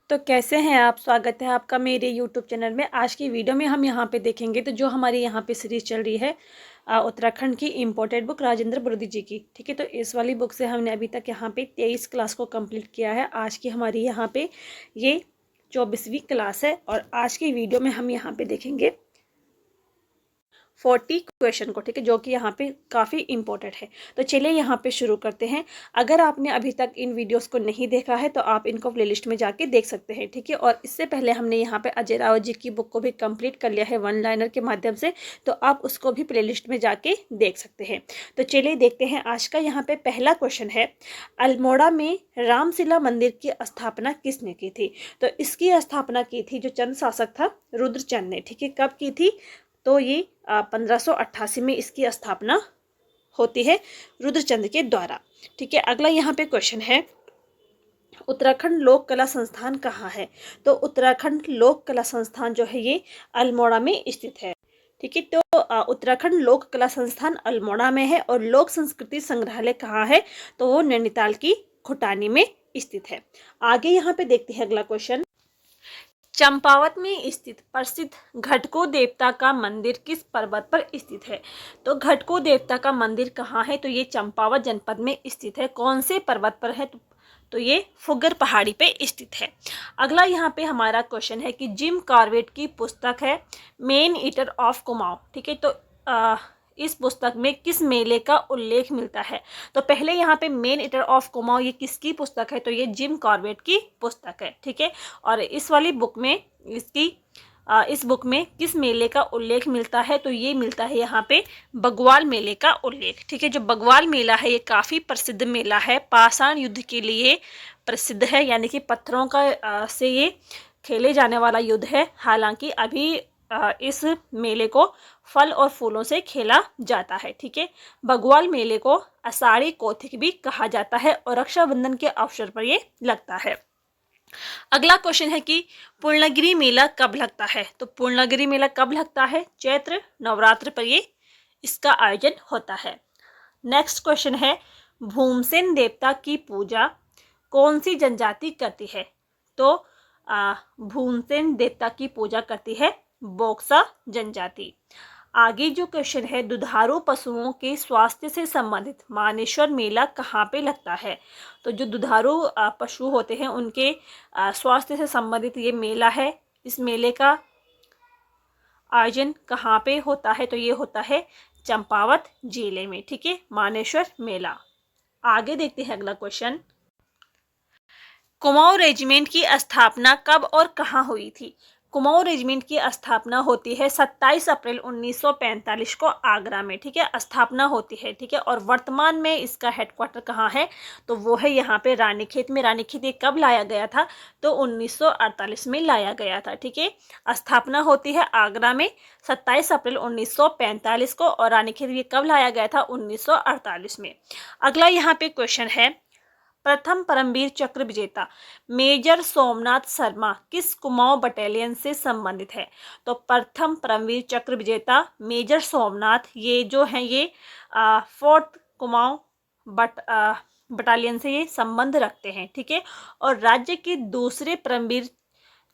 तो कैसे हैं आप। स्वागत है आपका मेरे यूट्यूब चैनल में। आज की वीडियो में हम यहाँ पे देखेंगे तो जो हमारी यहाँ पे सीरीज चल रही है उत्तराखंड की इम्पोर्टेड बुक राजेंद्र बरुदी जी की। ठीक है, तो इस वाली बुक से हमने अभी तक यहाँ पे 23 क्लास को कंप्लीट किया है। आज की हमारी यहाँ पे ये 24वीं क्लास है और आज की वीडियो में हम यहाँ पे देखेंगे 40 क्वेश्चन को। ठीक है, जो कि यहाँ पे काफ़ी इंपॉर्टेंट है। तो चलिए यहाँ पे शुरू करते हैं। अगर आपने अभी तक इन वीडियोस को नहीं देखा है तो आप इनको प्लेलिस्ट में जाके देख सकते हैं। ठीक है, और इससे पहले हमने यहाँ पे अजय रावत जी की बुक को भी कंप्लीट कर लिया है वन लाइनर के माध्यम से, तो आप उसको भी प्लेलिस्ट में जाके देख सकते हैं। तो चलिए देखते हैं। आज का यहाँ पे पहला क्वेश्चन है, अल्मोड़ा में रामशिला मंदिर की स्थापना किसने की थी। तो इसकी स्थापना की थी जो चंद शासक था रुद्रचंद ने। ठीक है, कब की थी तो ये 1588 में इसकी स्थापना होती है रुद्रचंद के द्वारा। ठीक है, अगला यहाँ पे क्वेश्चन है, उत्तराखंड लोक कला संस्थान कहाँ है। तो उत्तराखंड लोक कला संस्थान जो है ये अल्मोड़ा में स्थित है। ठीक है, तो उत्तराखंड लोक कला संस्थान अल्मोड़ा में है और लोक संस्कृति संग्रहालय कहाँ है तो वो नैनीताल की खुटानी में स्थित है। आगे यहाँ पे देखते हैं अगला क्वेश्चन, चंपावत में स्थित प्रसिद्ध घटको देवता का मंदिर किस पर्वत पर स्थित है। तो घटको देवता का मंदिर कहाँ है तो ये चंपावत जनपद में स्थित है। कौन से पर्वत पर है तो ये फुगर पहाड़ी पे स्थित है। अगला यहाँ पे हमारा क्वेश्चन है कि जिम कॉर्बेट की पुस्तक है मेन ईटर ऑफ कुमाऊं। ठीक है, तो इस पुस्तक में किस मेले का उल्लेख मिलता है। तो पहले यहाँ पे मेन ईटर ऑफ कुमाऊं ये किसकी पुस्तक है तो ये जिम कॉर्बेट की पुस्तक है। ठीक है, और इस वाली बुक में इस बुक में किस मेले का उल्लेख मिलता है तो ये मिलता है यहाँ पे बग्वाल मेले का उल्लेख। ठीक है, जो बग्वाल मेला है ये काफ़ी प्रसिद्ध मेला है, पाषाण युद्ध के लिए प्रसिद्ध है, यानी कि पत्थरों का से ये खेले जाने वाला युद्ध है। हालांकि अभी इस मेले को फल और फूलों से खेला जाता है। ठीक है, बग्वाल मेले को आषाढ़ी कौथिग भी कहा जाता है और रक्षाबंधन के अवसर पर ये लगता है। अगला क्वेश्चन है कि पूर्णगिरि मेला कब लगता है। तो पूर्णगिरि मेला कब लगता है, चैत्र नवरात्र पर ये इसका आयोजन होता है। नेक्स्ट क्वेश्चन है, भूमसेन देवता की पूजा कौन सी जनजाति करती है। तो भूमसेन देवता की पूजा करती है बोक्सा जनजाति। आगे जो क्वेश्चन है, दुधारू पशुओं के स्वास्थ्य से संबंधित मानेश्वर मेला कहाँ पे लगता है। तो जो दुधारू पशु होते हैं उनके स्वास्थ्य से संबंधित ये मेला है। इस मेले का आयोजन कहाँ पे होता है तो ये होता है चंपावत जिले में। ठीक है, मानेश्वर मेला। आगे देखते हैं अगला क्वेश्चन, कुमाऊं रेजिमेंट की स्थापना कब और कहाँ हुई थी। कुमाऊं रेजिमेंट की स्थापना होती है 27 अप्रैल 1945 को आगरा में। ठीक है, स्थापना होती है। ठीक है, और वर्तमान में इसका हेडक्वार्टर कहाँ है तो वो है यहाँ पे रानीखेत में। रानीखेत ये कब लाया गया था तो 1948 में लाया गया था। ठीक है, स्थापना होती है आगरा में 27 अप्रैल 1945 को और रानीखेत ये कब लाया गया था 1948 में। अगला यहाँ पे क्वेश्चन है, प्रथम परमवीर चक्र विजेता मेजर सोमनाथ शर्मा किस कुमाऊं बटालियन से संबंधित है। तो प्रथम परमवीर चक्र विजेता मेजर सोमनाथ ये जो हैं ये 4th कुमाऊं बटालियन से ये संबंध रखते हैं। ठीक है, और राज्य के दूसरे परमवीर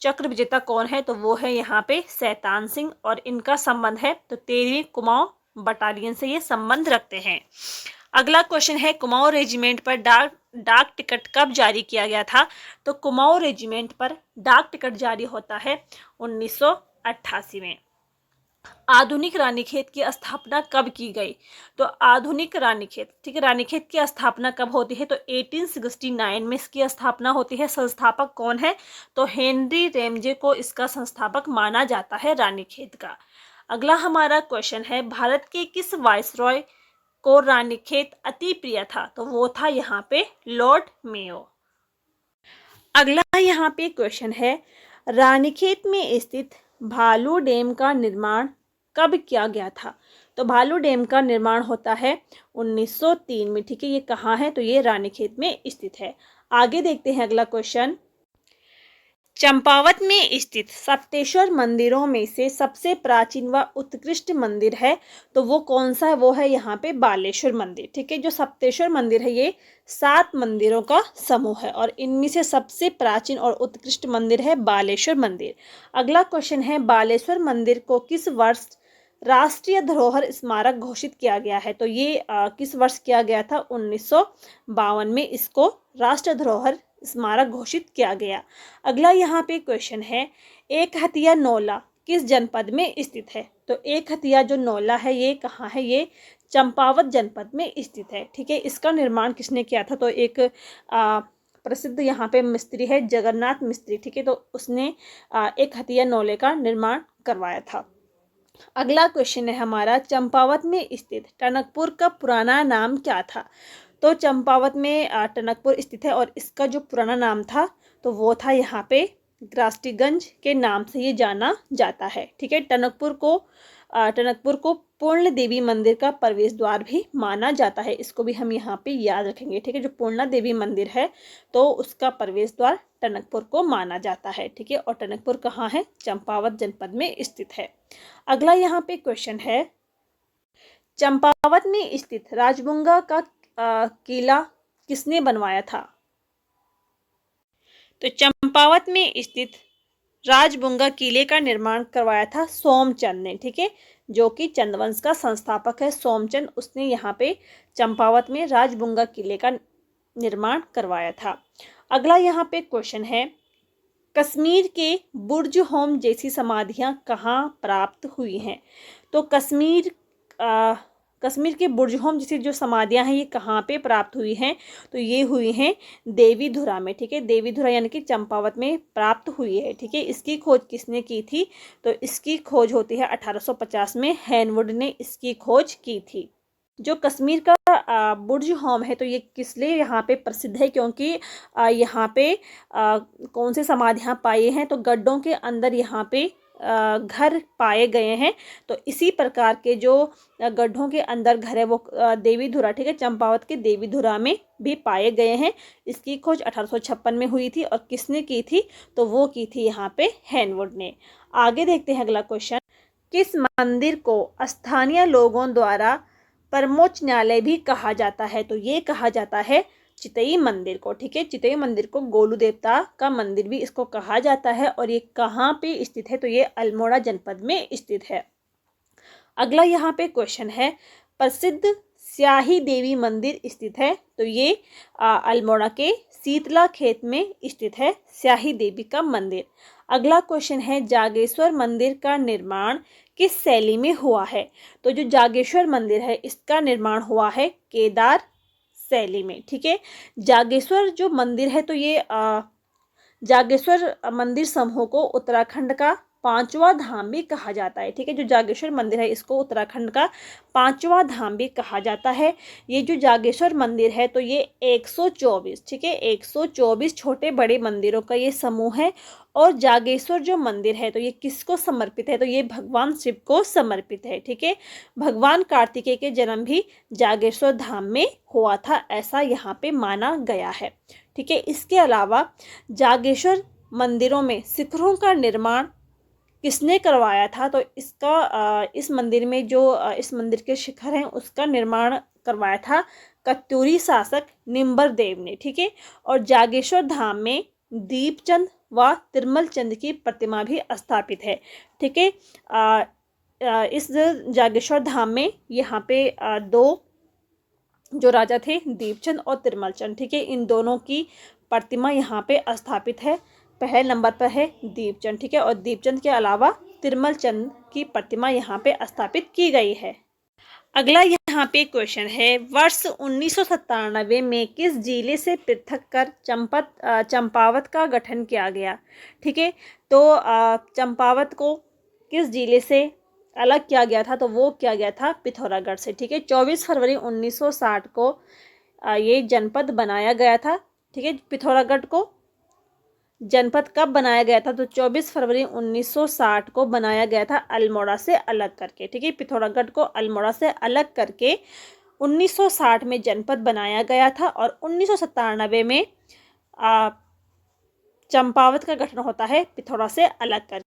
चक्र विजेता कौन है तो वो है यहाँ पे शैतान सिंह और इनका संबंध है तो 13वीं कुमाऊं बटालियन से ये संबंध रखते हैं। अगला क्वेश्चन है, कुमाऊं रेजिमेंट पर डाक टिकट कब जारी किया गया था। तो कुमाऊं रेजिमेंट पर डाक टिकट जारी होता है 1988 में। आधुनिक रानीखेत की स्थापना कब की गई। तो आधुनिक रानीखेत, ठीक है, रानीखेत की स्थापना कब होती है तो 1869 में इसकी स्थापना होती है। संस्थापक कौन है तो हेनरी रेमजे को इसका संस्थापक माना जाता है रानीखेत का। अगला हमारा क्वेश्चन है, भारत के किस वायसरॉय को रानीखेत अति प्रिय था तो वो था यहाँ पे लॉर्ड मेयो। अगला यहाँ पे क्वेश्चन है, रानीखेत में स्थित भालू डैम का निर्माण कब किया गया था। तो भालू डैम का निर्माण होता है 1903 में। ठीक है, ये कहाँ है तो ये रानीखेत में स्थित है। आगे देखते हैं अगला क्वेश्चन, चंपावत में स्थित सप्तेश्वर मंदिरों में से सबसे प्राचीन व उत्कृष्ट मंदिर है तो वो कौन सा है? वो है यहाँ पे बालेश्वर मंदिर। ठीक है, जो सप्तेश्वर मंदिर है ये 7 मंदिरों का समूह है और इनमें से सबसे प्राचीन और उत्कृष्ट मंदिर है बालेश्वर मंदिर। अगला क्वेश्चन है, बालेश्वर मंदिर को किस वर्ष राष्ट्रीय धरोहर स्मारक घोषित किया गया है? तो ये किस वर्ष किया गया था? 1952 में इसको राष्ट्रीय धरोहर स्मारक घोषित किया गया। अगला यहाँ पे क्वेश्चन है, एक हथिया नौला किस जनपद में स्थित है? तो एक हथिया जो नौला है ये कहाँ है? ये चंपावत जनपद में स्थित है। ठीक है, इसका निर्माण किसने किया था? तो एक प्रसिद्ध यहाँ पे मिस्त्री है जगन्नाथ मिस्त्री। ठीक है, तो उसने एक हथिया नौले का निर्माण करवाया था। अगला क्वेश्चन है हमारा, चंपावत में स्थित टनकपुर का पुराना नाम क्या था? तो चंपावत में टनकपुर स्थित है और इसका जो पुराना नाम था तो वो था यहाँ पे ग्रास्टीगंज के नाम से ये जाना जाता है। ठीक है, टनकपुर को पूर्ण देवी मंदिर का प्रवेश द्वार भी माना जाता है। इसको भी हम यहाँ पे याद रखेंगे। ठीक है, जो पूर्णा देवी मंदिर है तो उसका प्रवेश द्वार टनकपुर को माना जाता है। ठीक है, और टनकपुर कहाँ है? चंपावत जनपद में स्थित है। अगला यहाँ पे क्वेश्चन है, चंपावत में स्थित राजबुंगा का किला किसने बनवाया था? तो चंपावत में स्थित राजबुंगा किले का निर्माण करवाया था सोमचंद ने। ठीक है, जो कि चंदवंश का संस्थापक है सोमचंद, उसने यहाँ पे चंपावत में राजबुंगा किले का निर्माण करवाया था। अगला यहाँ पे क्वेश्चन है, कश्मीर के बुर्ज होम जैसी समाधियाँ कहाँ प्राप्त हुई हैं? तो कश्मीर के बुर्ज होम जैसी जो समाधियाँ हैं ये कहाँ पे प्राप्त हुई हैं? तो ये हुई हैं देवीधुरा में। ठीक है, देवीधुरा यानी कि चंपावत में प्राप्त हुई है। ठीक है, इसकी खोज किसने की थी? तो इसकी खोज होती है 1850 में, हैनवुड ने इसकी खोज की थी। जो कश्मीर का बुर्ज होम है तो ये किस लिए यहाँ पे प्रसिद्ध है? क्योंकि यहाँ पे कौन से समाधियाँ पाई हैं? तो गड्ढों के अंदर यहाँ पे घर पाए गए हैं। तो इसी प्रकार के जो गड्ढों के अंदर घर है वो देवीधुरा, ठीक है, चंपावत के देवीधुरा में भी पाए गए हैं। इसकी खोज 1856 में हुई थी और किसने की थी? तो वो की थी यहाँ पे हैनवुड ने। आगे देखते हैं अगला क्वेश्चन, किस मंदिर को स्थानीय लोगों द्वारा परमोच्च न्यायालय भी कहा जाता है? तो ये कहा जाता है चितई मंदिर को। ठीक है, चितई मंदिर को गोलू देवता का मंदिर भी इसको कहा जाता है और ये कहाँ पे स्थित है? तो ये अल्मोड़ा जनपद में स्थित है। अगला यहाँ पे क्वेश्चन है, प्रसिद्ध स्याही देवी मंदिर स्थित है? तो ये अल्मोड़ा के शीतला खेत में स्थित है स्याही देवी का मंदिर। अगला क्वेश्चन है, जागेश्वर मंदिर का निर्माण किस शैली में हुआ है? तो जो जागेश्वर मंदिर है इसका निर्माण हुआ है केदार शैली में। ठीक है, जागेश्वर जो मंदिर है तो ये जागेश्वर मंदिर समूह को उत्तराखंड का 5वां धाम भी कहा जाता है। ठीक है, जो जागेश्वर मंदिर है इसको उत्तराखंड का 5वां धाम भी कहा जाता है। ये जो जागेश्वर मंदिर है तो ये 124, ठीक है, 124 छोटे बड़े मंदिरों का ये समूह है। और जागेश्वर जो मंदिर है तो ये किसको समर्पित है? तो ये भगवान शिव को समर्पित है। ठीक है, भगवान कार्तिकेय के जन्म भी जागेश्वर धाम में हुआ था, ऐसा यहाँ पे माना गया है। ठीक है, इसके अलावा जागेश्वर मंदिरों में शिखरों का निर्माण किसने करवाया था? तो इस मंदिर में जो इस मंदिर के शिखर हैं उसका निर्माण करवाया था कत्यूरी शासक निम्बर देव ने। ठीक है, और जागेश्वर धाम में दीपचंद व तिरमल चंद की प्रतिमा भी स्थापित है। ठीक है, इस जागेश्वर धाम में यहाँ पे 2 जो राजा थे दीपचंद और तिरमल चंद, ठीक है, इन दोनों की प्रतिमा यहाँ पे स्थापित है। पहले नंबर पर है दीपचंद, ठीक है, और दीपचंद के अलावा तिरमल चंद की प्रतिमा यहाँ पे स्थापित की गई है। अगला यहाँ पे क्वेश्चन है, वर्ष 1997 में किस जिले से पृथक कर चंपावत का गठन किया गया? ठीक है, तो चंपावत को किस जिले से अलग किया गया था? तो वो किया गया था पिथौरागढ़ से। ठीक है, 24 फरवरी 1960 को ये जनपद बनाया गया था। ठीक है, पिथौरागढ़ को जनपद कब बनाया गया था? तो 24 फरवरी 1960 को बनाया गया था अल्मोड़ा से अलग करके। ठीक है, पिथौरागढ़ को अल्मोड़ा से अलग करके 1960 में जनपद बनाया गया था और 1997 में चंपावत का गठन होता है पिथौरा से अलग कर।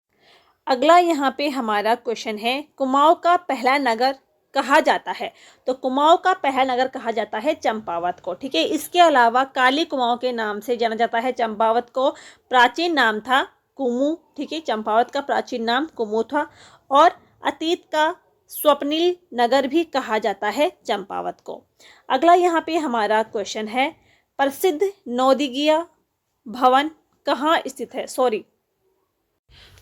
अगला यहाँ पे हमारा क्वेश्चन है, कुमाऊं का पहला नगर कहा जाता है। तो कुमाऊं का पहला नगर कहा जाता है चंपावत को, ठीक है। इसके अलावा काली कुमाऊं के नाम से जाना जाता है चंपावत को। प्राचीन नाम था कुमू, ठीक है। चंपावत का प्राचीन नाम कुमू था। और अतीत का स्वप्निल नगर भी कहा जाता है चंपावत को। अगला यहाँ पे हमारा क्वेश्चन है, प्रसिद्ध नौदिगिया भवन कहाँ स्थित है। सॉरी,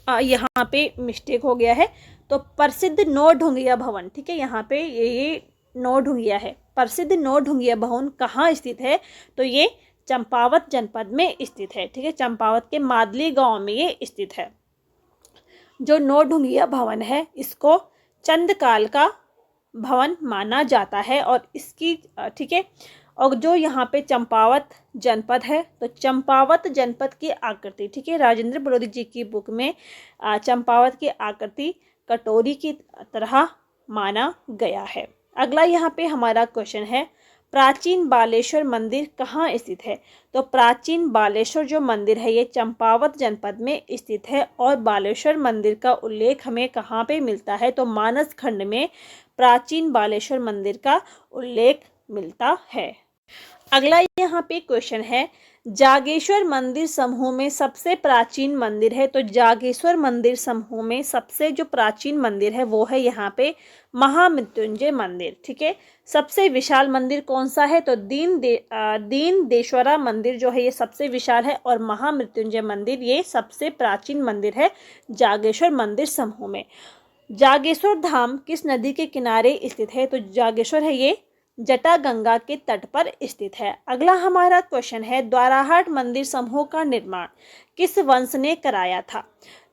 यहाँ पे मिस्टेक हो गया है। तो प्रसिद्ध नौढुंगिया भवन, ठीक है। यहाँ पे ये नौढुंगिया है। प्रसिद्ध नौढुंगिया भवन कहाँ स्थित है। तो ये चंपावत जनपद में स्थित है, ठीक है। चंपावत के मादली गांव में ये स्थित है। जो नौढुंगिया भवन है इसको चंदकाल का भवन माना जाता है। और इसकी, ठीक है। और जो यहाँ पे चंपावत जनपद है, तो चंपावत जनपद की आकृति, ठीक है, राजेंद्र बड़ोदी जी की बुक में चंपावत की आकृति कटोरी की तरह माना गया है। अगला यहाँ पे हमारा क्वेश्चन है, प्राचीन बालेश्वर मंदिर कहाँ स्थित है। तो प्राचीन बालेश्वर जो मंदिर है ये चंपावत जनपद में स्थित है। और बालेश्वर मंदिर का उल्लेख हमें कहाँ पे मिलता है। तो मानस खंड में प्राचीन बालेश्वर मंदिर का उल्लेख मिलता है। अगला यहाँ पे क्वेश्चन है, जागेश्वर मंदिर समूह में सबसे प्राचीन मंदिर है। तो जागेश्वर मंदिर समूह में सबसे जो प्राचीन मंदिर है वो है यहाँ पे महामृत्युंजय मंदिर, ठीक है। सबसे विशाल मंदिर कौन सा है। तो दीनदेश्वरा मंदिर जो है ये सबसे विशाल है। और महामृत्युंजय मंदिर ये सबसे प्राचीन मंदिर है जागेश्वर मंदिर समूह में। जागेश्वर धाम किस नदी के किनारे स्थित है। तो जागेश्वर है ये जटागंगा के तट पर स्थित है। अगला हमारा क्वेश्चन है, द्वाराहाट मंदिर समूह का निर्माण किस वंश ने कराया था।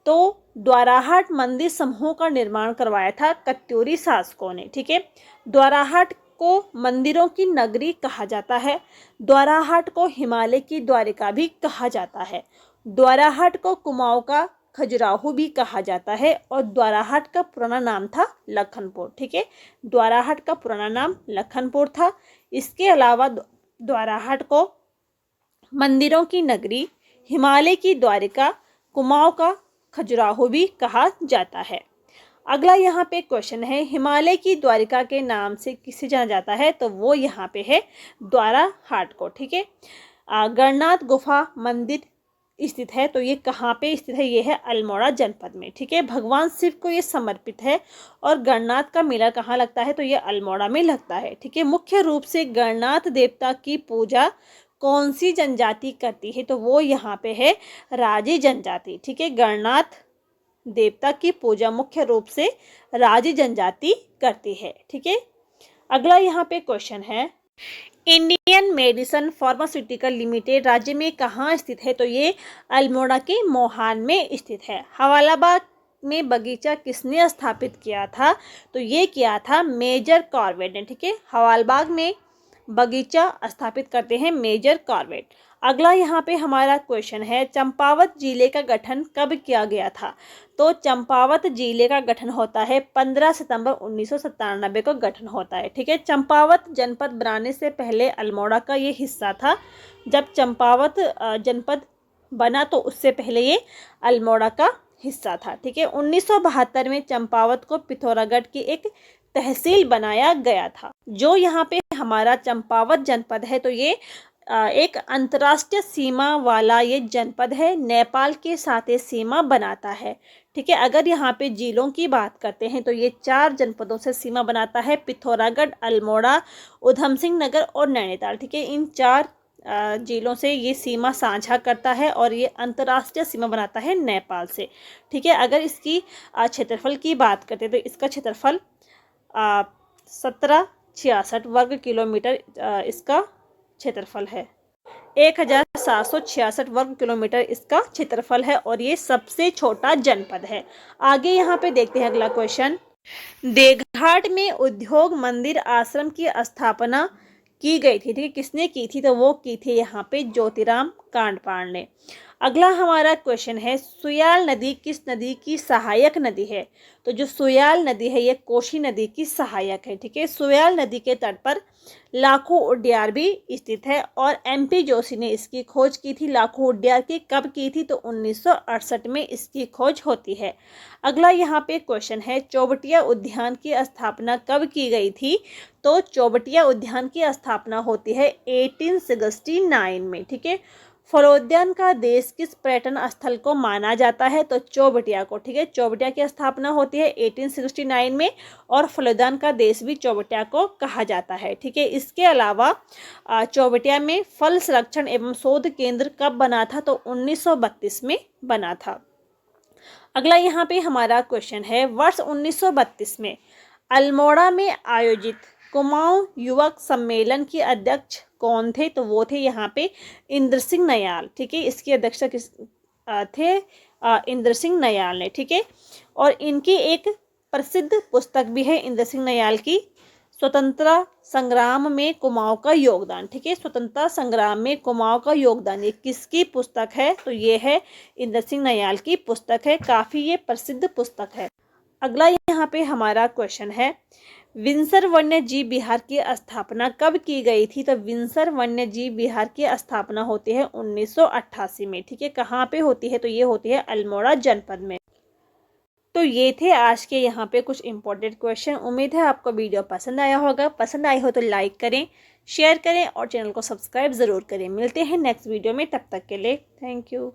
तो द्वाराहाट मंदिर समूह का निर्माण करवाया था कत्यूरी शासकों ने, ठीक है। द्वाराहाट को मंदिरों की नगरी कहा जाता है। द्वाराहाट को हिमालय की द्वारिका भी कहा जाता है। द्वाराहाट को कुमाऊं का खजुराहो भी कहा जाता है। और द्वाराहाट का पुराना नाम था लखनपुर, ठीक है। द्वाराहाट का पुराना नाम लखनपुर था। इसके अलावा द्वाराहाट को मंदिरों की नगरी, हिमालय की द्वारिका, कुमाऊं का खजुराहो भी कहा जाता है। अगला यहाँ पे क्वेश्चन है, हिमालय की द्वारिका के नाम से किसे जाना जाता है। तो वो यहाँ पे है द्वाराहाट को, ठीक है। गणनाथ गुफा मंदिर स्थित है। तो ये कहाँ पे स्थित है। ये है अल्मोड़ा जनपद में, ठीक है। भगवान शिव को ये समर्पित है। और गणनाथ का मेला कहाँ लगता है। तो ये अल्मोड़ा में लगता है, ठीक है। मुख्य रूप से गणनाथ देवता की पूजा कौन सी जनजाति करती है। तो वो यहाँ पे है राजी जनजाति, ठीक है। गणनाथ देवता की पूजा मुख्य रूप से राजी जनजाति करती है, ठीक है। अगला यहाँ पे क्वेश्चन है, इंडियन मेडिसन फार्मास्यूटिकल लिमिटेड राज्य में कहाँ स्थित है। तो ये अल्मोड़ा के मोहान में स्थित है। हवालाबाद में बगीचा किसने स्थापित किया था। तो ये किया था मेजर कॉर्बेट ने, ठीक है। हवालबाग में बगीचा स्थापित करते हैं मेजर कॉर्बेट। अगला यहाँ पे हमारा क्वेश्चन है, चंपावत जिले का गठन कब किया गया था। तो चंपावत जिले का गठन होता है 15 सितंबर 1997 को गठन होता है, ठीक है। चंपावत जनपद बनाने से पहले अल्मोड़ा का ये हिस्सा था। जब चंपावत जनपद बना तो उससे पहले ये अल्मोड़ा का हिस्सा था, ठीक है। 1972 में चंपावत को पिथौरागढ़ की एक तहसील बनाया गया था। जो यहाँ पे हमारा चंपावत जनपद है तो ये एक अंतर्राष्ट्रीय सीमा वाला ये जनपद है। नेपाल के साथ ये सीमा बनाता है, ठीक है। अगर यहाँ पे जिलों की बात करते हैं तो ये 4 जनपदों से सीमा बनाता है, पिथौरागढ़, अल्मोड़ा, उधम सिंह नगर और नैनीताल, ठीक है। इन 4 जिलों से ये सीमा साझा करता है और ये अंतर्राष्ट्रीय सीमा बनाता है नेपाल से, ठीक है। अगर इसकी क्षेत्रफल की बात करते हैं तो इसका क्षेत्रफल 1766 वर्ग किलोमीटर इसका क्षेत्रफल है। 1766 वर्ग किलोमीटर इसका क्षेत्रफल है और ये सबसे छोटा जनपद है। आगे यहाँ पे देखते हैं अगला क्वेश्चन, देवघाट में उद्योग मंदिर आश्रम की स्थापना की गई थी, ठीक है। किसने की थी। तो वो की थी यहाँ पे ज्योतिराम कांडपाड़ ने। अगला हमारा क्वेश्चन है, सुयाल नदी किस नदी की सहायक नदी है? तो जो सुयाल नदी है ये कोशी नदी की सहायक है। ठीक है, सुयाल नदी के तट पर लाखों उड्यार भी स्थित है और MP जोशी ने इसकी खोज की थी। लाखों उड्यार की कब की थी? तो 1968 में इसकी खोज होती है। अगला यहाँ पे क्वेश्चन है, चौबटिया उद्यान की स्थापना कब की गई थी? तो चौबटिया उद्यान की स्थापना होती है 1869 में। ठीक है, फलोद्यान का देश किस पर्यटन स्थल को माना जाता है? तो चौबटिया को। ठीक है, चौबटिया की स्थापना होती है 1869 में और फलोद्यान का देश भी चौबटिया को कहा जाता है। ठीक है, इसके अलावा चौबटिया में फल संरक्षण एवं शोध केंद्र कब बना था? तो 1932 में बना था। अगला यहाँ पे हमारा क्वेश्चन है, वर्ष 1932 में अल्मोड़ा में आयोजित कुमाऊं युवक सम्मेलन के अध्यक्ष कौन थे? तो वो थे यहाँ पे इंद्र सिंह नयाल। ठीक है, इसकी अध्यक्षता किस थे? इंद्र सिंह नयाल ने। ठीक है, और इनकी एक प्रसिद्ध पुस्तक भी है इंद्र सिंह नयाल की, स्वतंत्रता संग्राम में कुमाऊं का योगदान। ठीक है, स्वतंत्रता संग्राम में कुमाऊं का योगदान, ये किसकी पुस्तक है? तो ये है इंद्र सिंह नयाल की पुस्तक है, काफ़ी ये प्रसिद्ध पुस्तक है। अगला यहाँ पे हमारा क्वेश्चन है, विंसर वन्य जीव विहार की स्थापना कब की गई थी? तो विंसर वन्य जीव विहार की स्थापना होती है 1988 में। ठीक है, कहाँ पे होती है? तो ये होती है अल्मोड़ा जनपद में। तो ये थे आज के यहाँ पे कुछ इंपॉर्टेंट क्वेश्चन। उम्मीद है आपको वीडियो पसंद आया होगा। पसंद आई हो तो लाइक करें, शेयर करें और चैनल को सब्सक्राइब ज़रूर करें। मिलते हैं नेक्स्ट वीडियो में, तब तक के लिए थैंक यू।